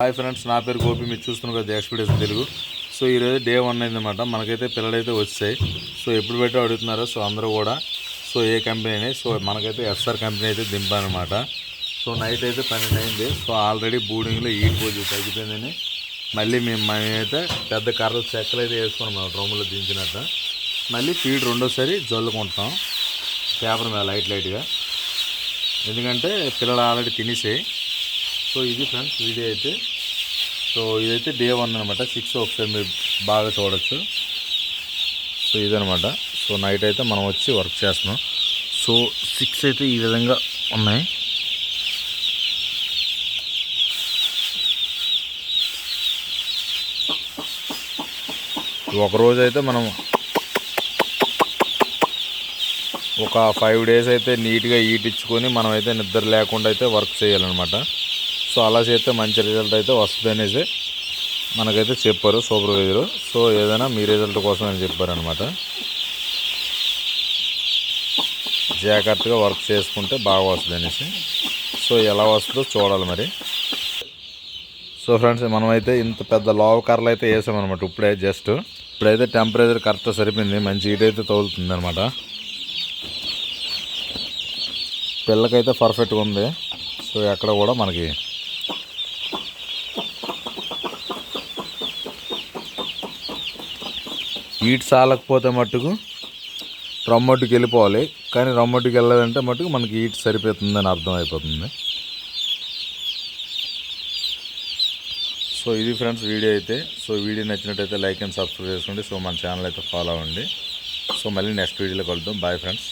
Hi friends, నా పేరు గోపి. మీరు చూస్తున్నారు కదా ఎక్స్పీడియన్స్ తెలుగు. సో ఈరోజు డే 1 అయిందన్నమాట. మనకైతే పిల్లలైతే వచ్చాయి. సో ఎప్పుడు పెట్టో అడుగుతున్నారు. సో అందరూ కూడా సో ఏ కంపెనీ, సో మనకైతే ఎస్ఆర్ కంపెనీ అయితే దింపానమాట. సో నైట్ అయితే 12 అయింది. సో ఆల్రెడీ బూడింగ్లో ఈట్ పోజు తగ్గిపోయిందని మళ్ళీ మేమైతే పెద్ద కర్రలు చెక్కలు అయితే వేసుకున్నాం మనం డ్రమ్ములో దించినట్టు. మళ్ళీ ఫీడ్ రెండోసారి జల్లుకుంటాం పేపర్ మీద లైట్గా, ఎందుకంటే పిల్లలు ఆల్రెడీ తినేసాయి. సో ఇది ఫ్రెండ్స్ వీడియో అయితే. సో ఇదైతే డే 1 అనమాట. 6 ఒకసారి మీరు బాగా చూడవచ్చు. సో ఇదనమాట. సో నైట్ అయితే మనం వచ్చి వర్క్ చేస్తున్నాం. సో 6 అయితే ఈ విధంగా ఉన్నాయి. ఒకరోజు అయితే మనం ఒక 5 డేస్ అయితే నీట్గా ఈటిచ్చుకొని మనమైతే నిద్ర లేకుండా అయితే వర్క్ చేయాలన్నమాట. సో అలా చేస్తే మంచి రిజల్ట్ అయితే వస్తుంది అనేసి మనకైతే చెప్పారు సూపర్వైజరు. సో ఏదైనా మీ రిజల్ట్ కోసం అని చెప్పారనమాట. జాగ్రత్తగా వర్క్ చేసుకుంటే బాగా వస్తుంది అనేసి. సో ఎలా వస్తుందో చూడాలి మరి. సో ఫ్రెండ్స్, మనమైతే ఇంత పెద్ద లావు కర్రలు అయితే వేసామన్నమాట. ఇప్పుడైతే టెంపరేచర్ కరెక్ట్గా సరిపోయింది. మంచి హీట్ అయితే తగులుతుంది అనమాట. పిల్లకైతే పర్ఫెక్ట్గా ఉంది. సో ఎక్కడ కూడా మనకి హీట్ చాలకపోతే మట్టుకు రమ్మట్టుకు వెళ్ళిపోవాలి. కానీ రమ్మట్టుకు వెళ్ళలేదంటే మట్టుకు మనకి హీట్ సరిపోతుందని అర్థం అయిపోతుంది. సో ఇది ఫ్రెండ్స్ వీడియో అయితే. సో వీడియో నచ్చినట్టయితే లైక్ అండ్ సబ్స్క్రైబ్ చేసుకోండి. సో మన ఛానల్ అయితే ఫాలో అవ్వండి. సో మళ్ళీ నెక్స్ట్ వీడియోలో కలుద్దాం. Bye friends.